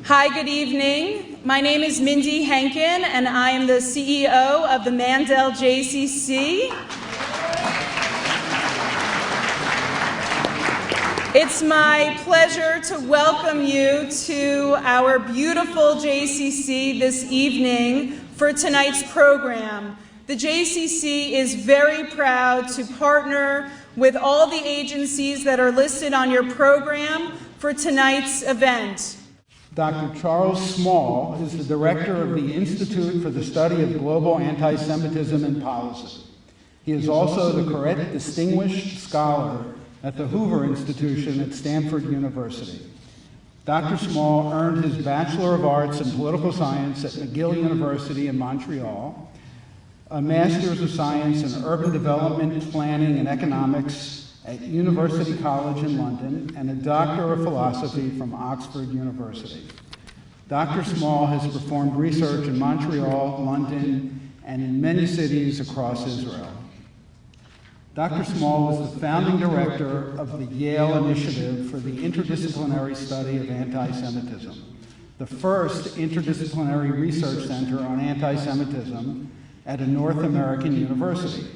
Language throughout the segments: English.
Hi, good evening. My name is Mindy Henkin, and I am the CEO of the Mandel JCC. It's my pleasure to welcome you to our beautiful JCC this evening for tonight's program. The JCC is very proud to partner with all the agencies that are listed on your program for tonight's event. Dr. Charles Small is the director of the Institute for the Study of Global Anti-Semitism and Policy. He is also the Corrett Distinguished Scholar at the Hoover Institution at Stanford University. Dr. Small earned his Bachelor of Arts in Political Science at McGill University in Montreal, a Master's of Science in Urban Development, Planning, and Economics at University College in London, and a Doctor of Philosophy from Oxford University. Dr. Small has performed research in Montreal, London, and in many cities across Israel. Dr. Small was the founding director of the Yale Initiative for the Interdisciplinary Study of Anti-Semitism, the first interdisciplinary research center on anti-Semitism at a North American university.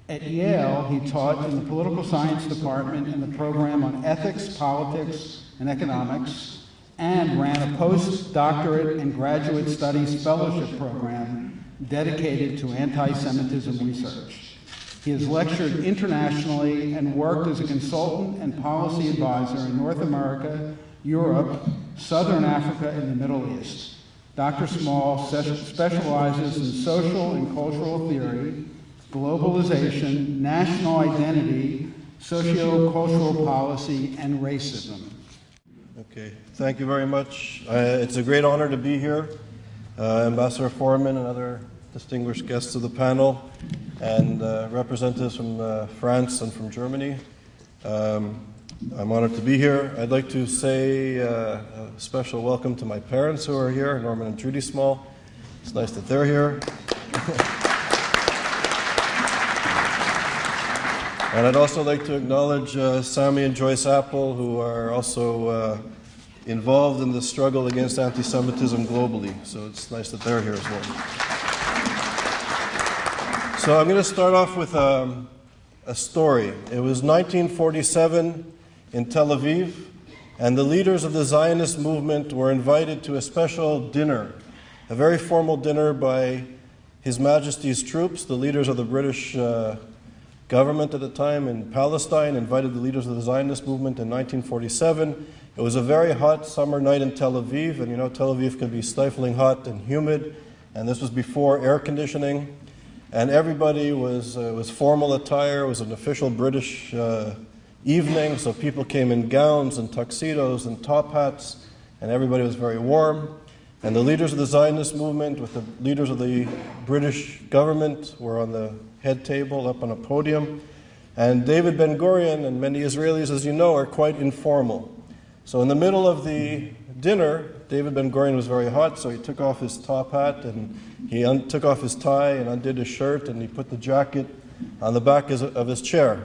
At Yale, he taught in the political science department in the program on ethics, politics, and economics, and ran a postdoctorate and graduate studies fellowship program dedicated to anti-Semitism research. He has lectured internationally and worked as a consultant and policy advisor in North America, Europe, Southern Africa, and the Middle East. Dr. Small specializes in social and cultural theory, globalization, national identity, socio-cultural policy, and racism. Okay, thank you very much. It's a great honor to be here. Ambassador Foreman and other distinguished guests of the panel, and representatives from France and from Germany. I'm honored to be here. I'd like to say a special welcome to my parents who are here, Norman and Trudy Small. It's nice that they're here. And I'd also like to acknowledge Sammy and Joyce Apple, who are also involved in the struggle against anti-Semitism globally. So it's nice that they're here as well. So I'm going to start off with a story. It was 1947 in Tel Aviv, and the leaders of the Zionist movement were invited to a special dinner, a very formal dinner by His Majesty's troops. The leaders of the British government at the time in Palestine invited the leaders of the Zionist movement in 1947. It was a very hot summer night in Tel Aviv, and you know Tel Aviv can be stifling hot and humid, and this was before air conditioning. And everybody was formal attire. It was an official British evening, so people came in gowns and tuxedos and top hats, and everybody was very warm. And the leaders of the Zionist movement with the leaders of the British government were on the head table up on a podium. And David Ben-Gurion and many Israelis, as you know, are quite informal. So in the middle of the dinner, David Ben-Gurion was very hot, so he took off his top hat and he took off his tie and undid his shirt, and he put the jacket on the back of his chair.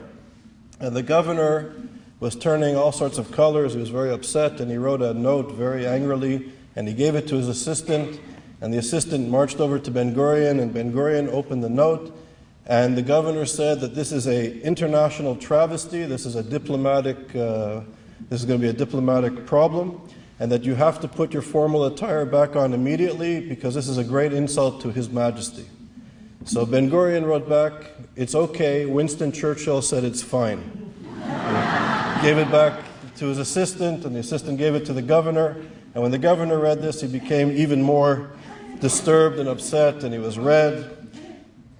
And the governor was turning all sorts of colors. He was very upset, and he wrote a note very angrily, and he gave it to his assistant, and the assistant marched over to Ben-Gurion, and Ben-Gurion opened the note, and the governor said that this is an international travesty, this is going to be a diplomatic problem, and that you have to put your formal attire back on immediately because this is a great insult to His Majesty. So Ben-Gurion wrote back, "It's okay, Winston Churchill said it's fine." He gave it back to his assistant, and the assistant gave it to the governor, and when the governor read this, he became even more disturbed and upset, and he was red.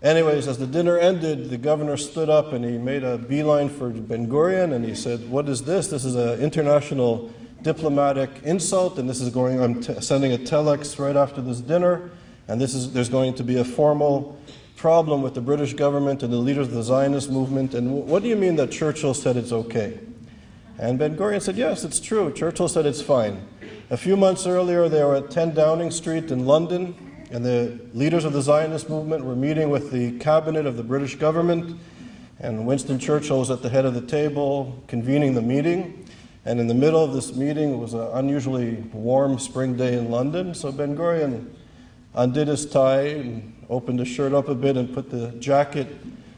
Anyways, as the dinner ended, the governor stood up and he made a beeline for Ben-Gurion, and he said, "What is this? This is an international diplomatic insult, and I'm sending a telex right after this dinner, and there's going to be a formal problem with the British government and the leaders of the Zionist movement, and what do you mean that Churchill said it's okay?" And Ben-Gurion said, "Yes, it's true. Churchill said it's fine." A few months earlier, they were at 10 Downing Street in London, and the leaders of the Zionist movement were meeting with the cabinet of the British government, and Winston Churchill was at the head of the table convening the meeting. And in the middle of this meeting, it was an unusually warm spring day in London, so Ben-Gurion undid his tie and opened his shirt up a bit and put the jacket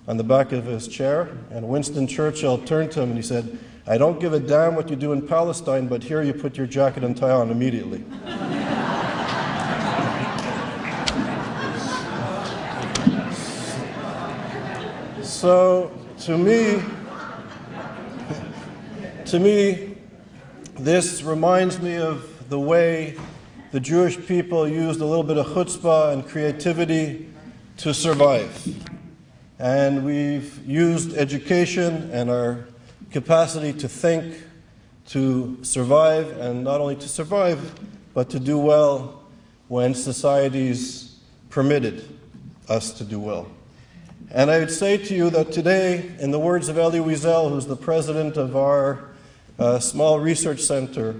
on the back of his chair. And Winston Churchill turned to him and he said, "I don't give a damn what you do in Palestine, but here you put your jacket and tie on immediately." So, to me, this reminds me of the way the Jewish people used a little bit of chutzpah and creativity to survive. And we've used education and our capacity to think to survive, and not only to survive, but to do well when societies permitted us to do well. And I would say to you that today, in the words of Elie Wiesel, who's the president of our small research center,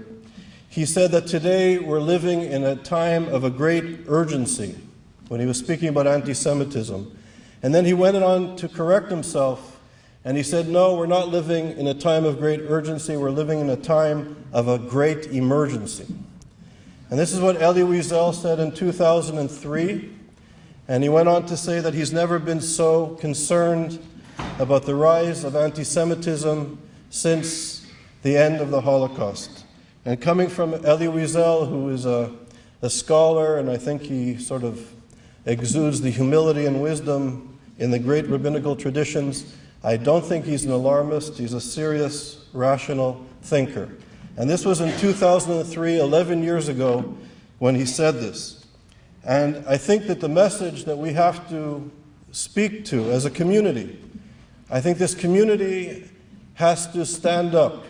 he said that today we're living in a time of a great urgency when he was speaking about anti-Semitism. And then he went on to correct himself, and he said, no, we're not living in a time of great urgency, we're living in a time of a great emergency. And this is what Elie Wiesel said in 2003. And he went on to say that he's never been so concerned about the rise of anti-Semitism since the end of the Holocaust. And coming from Elie Wiesel, who is a scholar, and I think he sort of exudes the humility and wisdom in the great rabbinical traditions, I don't think he's an alarmist. He's a serious, rational thinker. And this was in 2003, 11 years ago, when he said this. And I think that the message that we have to speak to as a community, I think this community has to stand up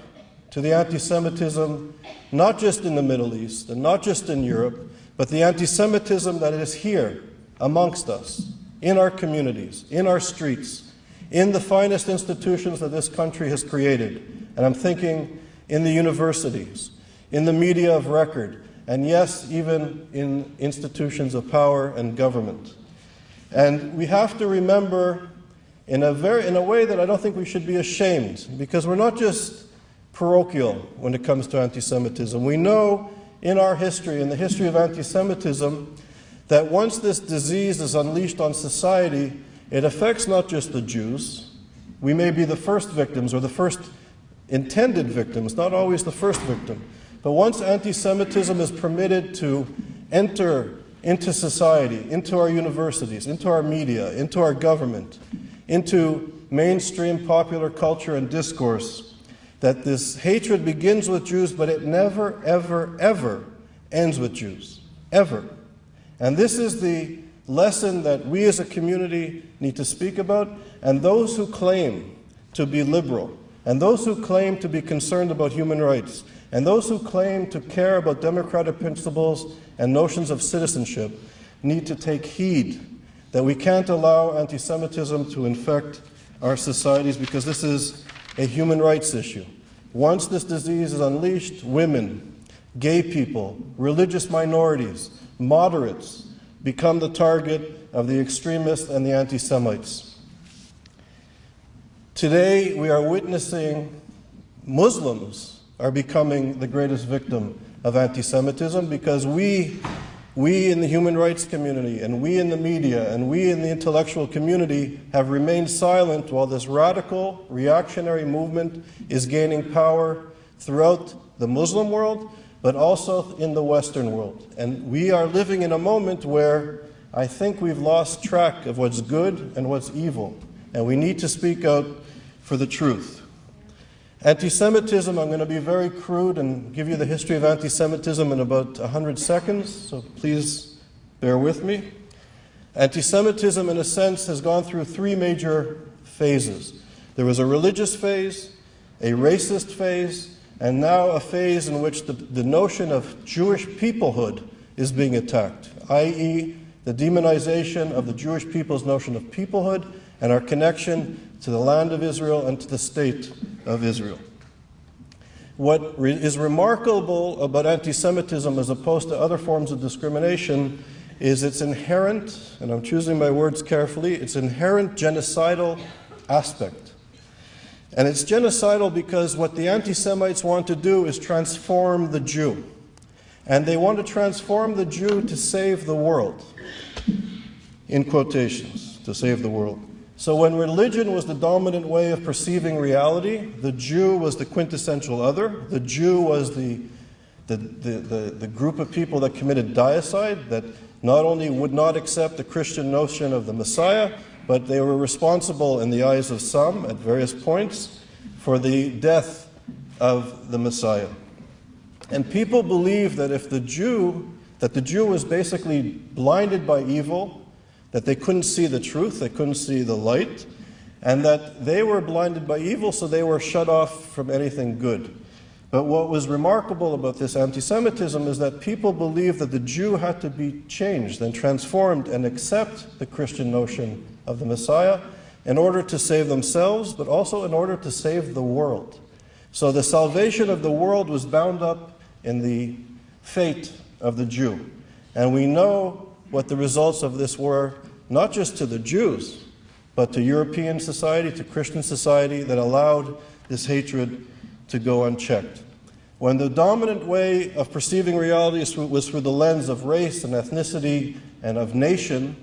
to the anti-Semitism, not just in the Middle East and not just in Europe, but the anti-Semitism that is here amongst us, in our communities, in our streets, in the finest institutions that this country has created. And I'm thinking in the universities, in the media of record, and yes, even in institutions of power and government. And we have to remember in a way that I don't think we should be ashamed, because we're not just parochial when it comes to anti-Semitism. We know in our history, in the history of anti-Semitism, that once this disease is unleashed on society, it affects not just the Jews. We may be the first victims or the first intended victims, not always the first victim. But once anti-Semitism is permitted to enter into society, into our universities, into our media, into our government, into mainstream popular culture and discourse, that this hatred begins with Jews, but it never, ever, ever ends with Jews. Ever. And this is the lesson that we as a community need to speak about, and those who claim to be liberal, and those who claim to be concerned about human rights, and those who claim to care about democratic principles and notions of citizenship need to take heed that we can't allow anti-Semitism to infect our societies, because this is a human rights issue. Once this disease is unleashed, women, gay people, religious minorities, moderates become the target of the extremists and the anti-Semites. Today, we are witnessing Muslims are becoming the greatest victim of anti-Semitism, because we in the human rights community, and we in the media, and we in the intellectual community have remained silent while this radical, reactionary movement is gaining power throughout the Muslim world, but also in the Western world. And we are living in a moment where I think we've lost track of what's good and what's evil, and we need to speak out for the truth. Anti-Semitism, I'm going to be very crude and give you the history of anti-Semitism in about 100 seconds, so please bear with me. Anti-Semitism, in a sense, has gone through three major phases. There was a religious phase, a racist phase, and now a phase in which the notion of Jewish peoplehood is being attacked, i.e., the demonization of the Jewish people's notion of peoplehood and our connection to the land of Israel and to the state of Israel. What is remarkable about anti-Semitism as opposed to other forms of discrimination is its inherent, and I'm choosing my words carefully, its inherent genocidal aspect. And it's genocidal because what the anti-Semites want to do is transform the Jew. And they want to transform the Jew to save the world. In quotations, to save the world. So when religion was the dominant way of perceiving reality, the Jew was the quintessential other. The Jew was the group of people that committed deicide, that not only would not accept the Christian notion of the Messiah, but they were responsible in the eyes of some at various points for the death of the Messiah. And people believed that the Jew was basically blinded by evil, that they couldn't see the truth, they couldn't see the light, and that they were blinded by evil, so they were shut off from anything good. But what was remarkable about this anti-Semitism is that people believed that the Jew had to be changed and transformed and accept the Christian notion of the Messiah in order to save themselves, but also in order to save the world. So the salvation of the world was bound up in the fate of the Jew. And we know what the results of this were, not just to the Jews, but to European society, to Christian society, that allowed this hatred to go unchecked. When the dominant way of perceiving reality was through the lens of race and ethnicity and of nation,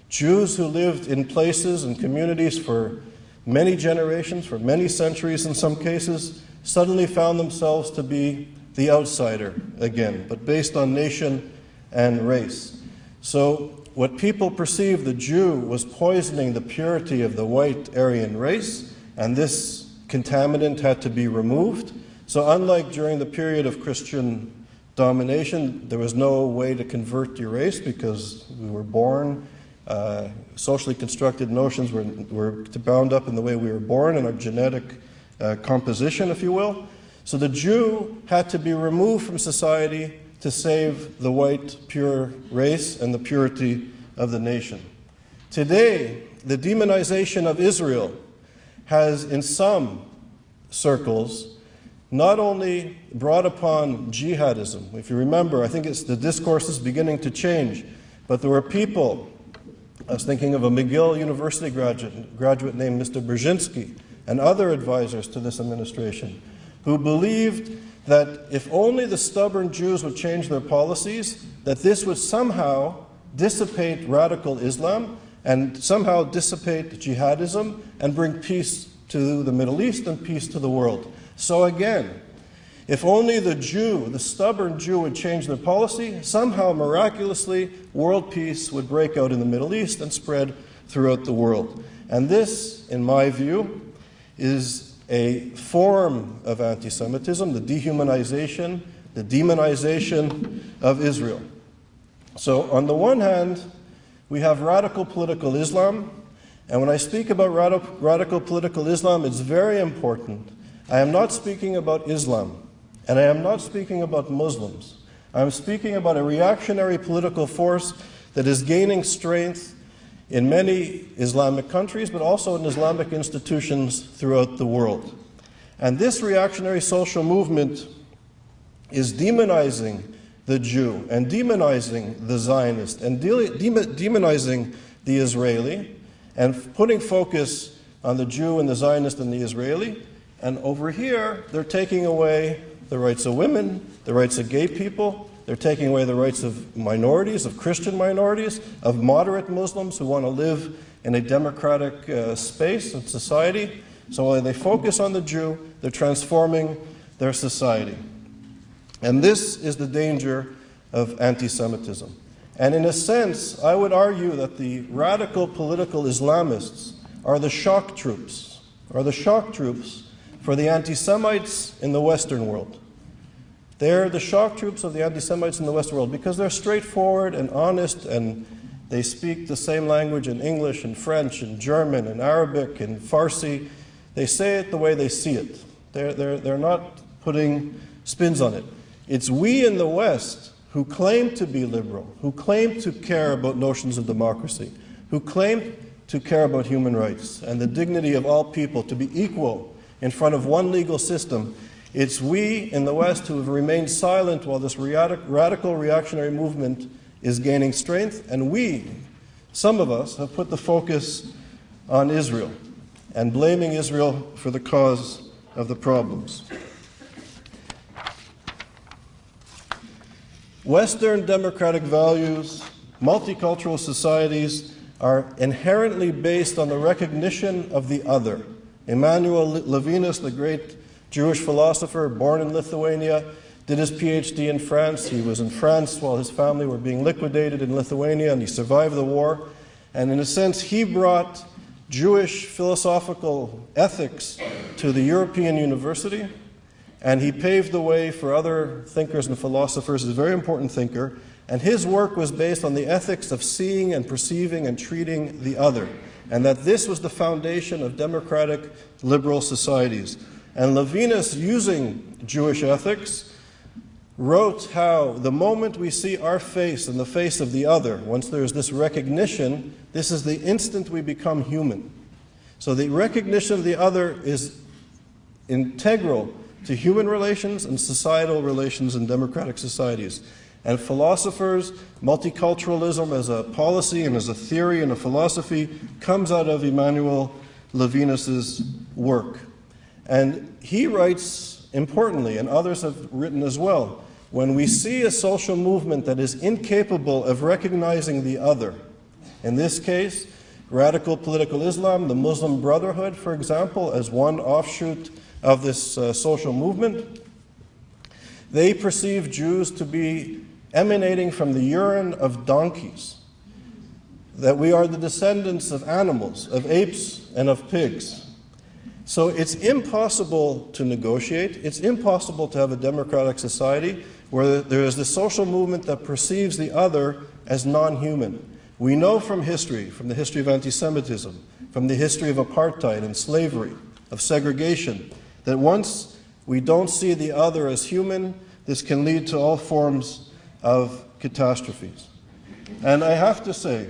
Jews who lived in places and communities for many generations, for many centuries in some cases, suddenly found themselves to be the outsider again, but based on nation and race. So what people perceived the Jew was poisoning the purity of the white Aryan race, and this contaminant had to be removed. So unlike during the period of Christian domination, there was no way to convert your race because we were born. Socially constructed notions were bound up in the way we were born and our genetic composition, if you will. So the Jew had to be removed from society to save the white, pure race and the purity of the nation. Today, the demonization of Israel has, in some circles, not only brought upon jihadism. If you remember, I think the discourse is beginning to change, but there were people, I was thinking of a McGill University graduate named Mr. Brzezinski and other advisors to this administration, who believed that if only the stubborn Jews would change their policies, that this would somehow dissipate radical Islam and somehow dissipate jihadism and bring peace to the Middle East and peace to the world. So again, if only the Jew, the stubborn Jew, would change their policy, somehow miraculously world peace would break out in the Middle East and spread throughout the world. And this, in my view, is a form of anti-Semitism, the dehumanization, the demonization of Israel. So on the one hand, we have radical political Islam, and when I speak about radical political Islam, it's very important. I am not speaking about Islam, and I am not speaking about Muslims. I am speaking about a reactionary political force that is gaining strength in many Islamic countries, but also in Islamic institutions throughout the world. And this reactionary social movement is demonizing the Jew and demonizing the Zionist and demonizing the Israeli and putting focus on the Jew and the Zionist and the Israeli. And over here, they're taking away the rights of women, the rights of gay people. They're taking away the rights of minorities, of Christian minorities, of moderate Muslims who want to live in a democratic space and society. So while they focus on the Jew, they're transforming their society. And this is the danger of anti-Semitism. And in a sense, I would argue that the radical political Islamists are the shock troops for the anti-Semites in the Western world. They're the shock troops of the anti-Semites in the Western world because they're straightforward and honest, and they speak the same language in English and French and German and Arabic and Farsi. They say it the way they see it. They're not putting spins on it. It's we in the West who claim to be liberal, who claim to care about notions of democracy, who claim to care about human rights and the dignity of all people to be equal in front of one legal system. It's we in the West who have remained silent while this radical reactionary movement is gaining strength, and we, some of us, have put the focus on Israel. and blaming Israel for the cause of the problems. Western democratic values, multicultural societies are inherently based on the recognition of the other. Emmanuel Levinas, the great Jewish philosopher born in Lithuania, did his PhD in France. He was in France while his family were being liquidated in Lithuania, and he survived the war. And in a sense, he brought Jewish philosophical ethics to the European university, and he paved the way for other thinkers and philosophers. He's a very important thinker, and his work was based on the ethics of seeing and perceiving and treating the other, and that this was the foundation of democratic liberal societies. And Levinas, using Jewish ethics, wrote how the moment we see our face in the face of the other, once there is this recognition, this is the instant we become human. So the recognition of the other is integral to human relations and societal relations in democratic societies. And philosophers, multiculturalism as a policy and as a theory and a philosophy comes out of Emmanuel Levinas's work. And he writes importantly, and others have written as well, when we see a social movement that is incapable of recognizing the other, in this case, radical political Islam, the Muslim Brotherhood, for example, as one offshoot of this social movement, they perceive Jews to be emanating from the urine of donkeys, that we are the descendants of animals, of apes and of pigs. So it's impossible to negotiate, it's impossible to have a democratic society where there is this social movement that perceives the other as non-human. We know from history, from the history of anti-Semitism, from the history of apartheid and slavery, of segregation, that once we don't see the other as human, this can lead to all forms of catastrophes. And I have to say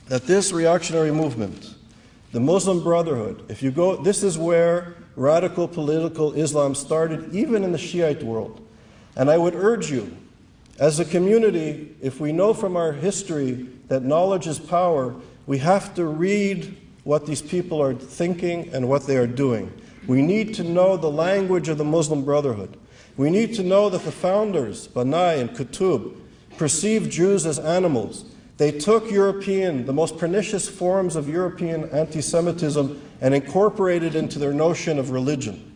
that this reactionary movement, the Muslim Brotherhood, if you go, this is where radical political Islam started, even in the Shiite world. And I would urge you, as a community, if we know from our history that knowledge is power, we have to read what these people are thinking and what they are doing. We need to know the language of the Muslim Brotherhood. We need to know that the founders, Banai and Qutb, perceived Jews as animals. They took the most pernicious forms of European anti-Semitism and incorporated into their notion of religion.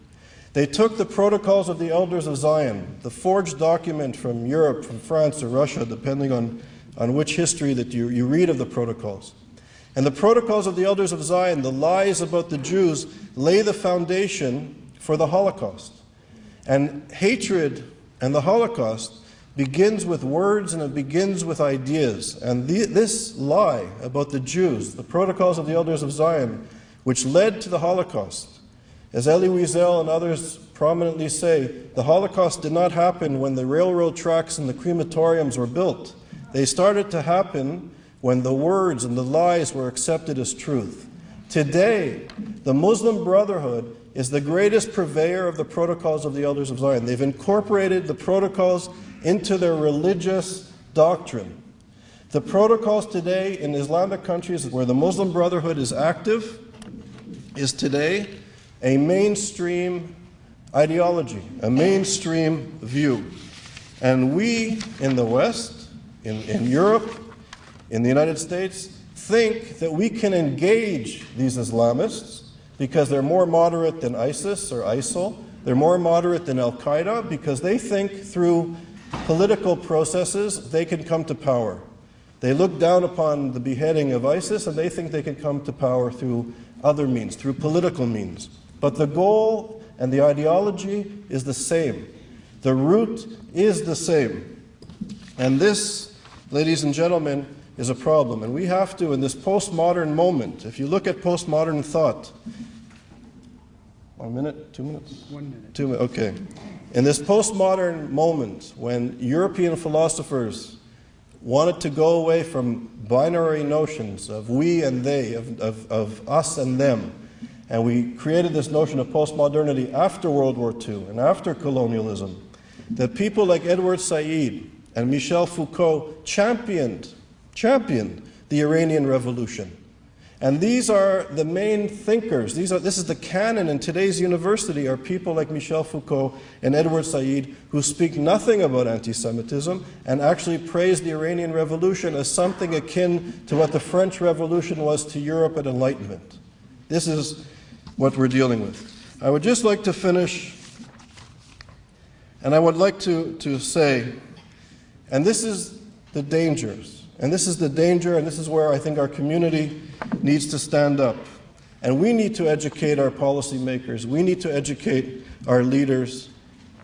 They took the protocols of the Elders of Zion, the forged document from Europe, from France or Russia, depending on which history that you read of the protocols. And the protocols of the Elders of Zion, the lies about the Jews, lay the foundation for the Holocaust. And hatred and the Holocaust begins with words and it begins with ideas. And this lie about the Jews, the protocols of the Elders of Zion, which led to the Holocaust, as Elie Wiesel and others prominently say, the Holocaust did not happen when the railroad tracks and the crematoriums were built. They started to happen when the words and the lies were accepted as truth. Today, the Muslim Brotherhood is the greatest purveyor of the protocols of the Elders of Zion. They've incorporated the protocols into their religious doctrine. The protocols today in Islamic countries where the Muslim Brotherhood is active is today a mainstream ideology, a mainstream view. And we in the West, in Europe, in the United States, think that we can engage these Islamists because they're more moderate than ISIS or ISIL. They're more moderate than Al-Qaeda because they think through political processes they can come to power. They look down upon the beheading of ISIS and they think they can come to power through other means, through political means. But the goal and the ideology is the same. The root is the same. And this, ladies and gentlemen, is a problem. And we have to, in this postmodern moment, if you look at postmodern thought, 1 minute, 2 minutes? 1 minute. 2 minutes, okay. In this postmodern moment, when European philosophers wanted to go away from binary notions of we and they, of us and them, and we created this notion of postmodernity after World War II and after colonialism, that people like Edward Said and Michel Foucault championed the Iranian Revolution. And these are the main thinkers. This is the canon in today's university, are people like Michel Foucault and Edward Said, who speak nothing about anti-Semitism and actually praise the Iranian Revolution as something akin to what the French Revolution was to Europe at Enlightenment. This is what we're dealing with. I would just like to finish, and I would like to say, and this is the dangers, and this is the danger, and this is where I think our community needs to stand up. And we need to educate our policymakers. We need to educate our leaders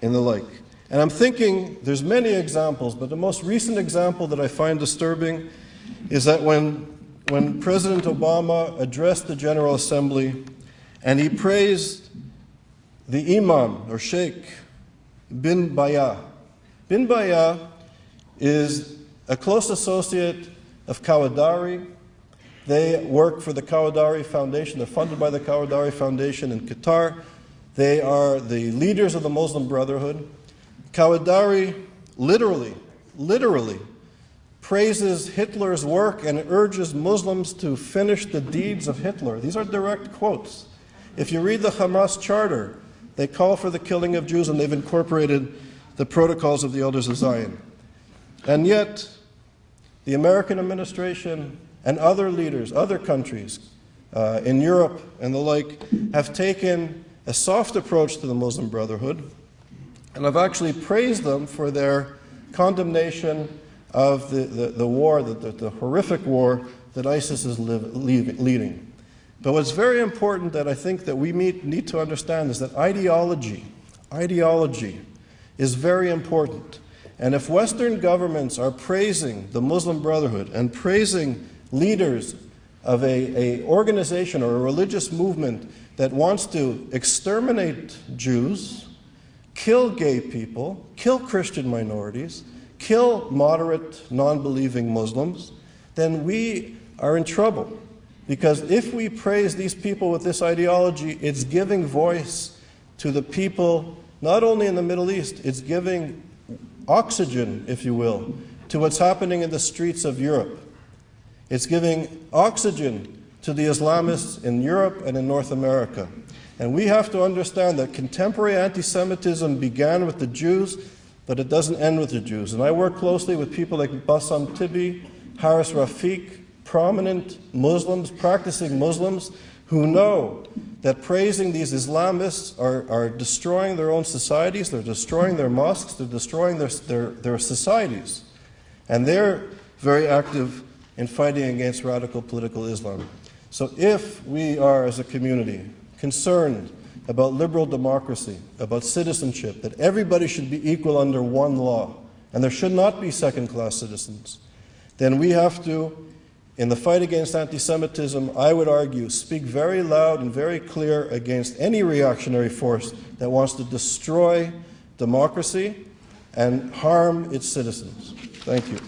and the like. And I'm thinking, there's many examples, but the most recent example that I find disturbing is that when President Obama addressed the General Assembly and he praised the Imam, or Sheikh, bin Baya. Bin Baya is a close associate of Kawadari. They work for the Kawadari Foundation. They're funded by the Kawadari Foundation in Qatar. They are the leaders of the Muslim Brotherhood. Kawadari literally praises Hitler's work and urges Muslims to finish the deeds of Hitler. These are direct quotes. If you read the Hamas charter, they call for the killing of Jews, and they've incorporated the protocols of the Elders of Zion. And yet, the American administration and other leaders, other countries in Europe and the like, have taken a soft approach to the Muslim Brotherhood, and have actually praised them for their condemnation of the war, the horrific war that ISIS is leading. But what's very important that I think that we need to understand is that ideology is very important. And if Western governments are praising the Muslim Brotherhood and praising leaders of an organization or a religious movement that wants to exterminate Jews, kill gay people, kill Christian minorities, kill moderate, non-believing Muslims, then we are in trouble. Because if we praise these people with this ideology, it's giving voice to the people, not only in the Middle East, it's giving oxygen, if you will, to what's happening in the streets of Europe. It's giving oxygen to the Islamists in Europe and in North America. And we have to understand that contemporary anti-Semitism began with the Jews, but it doesn't end with the Jews. And I work closely with people like Bassam Tibi, Haris Rafiq, prominent Muslims, practicing Muslims, who know that praising these Islamists are destroying their own societies, they're destroying their mosques, they're destroying their societies. And they're very active in fighting against radical political Islam. So if we are, as a community, concerned about liberal democracy, about citizenship, that everybody should be equal under one law, and there should not be second-class citizens, then we have to, in the fight against anti-Semitism, I would argue, speak very loud and very clear against any reactionary force that wants to destroy democracy and harm its citizens. Thank you.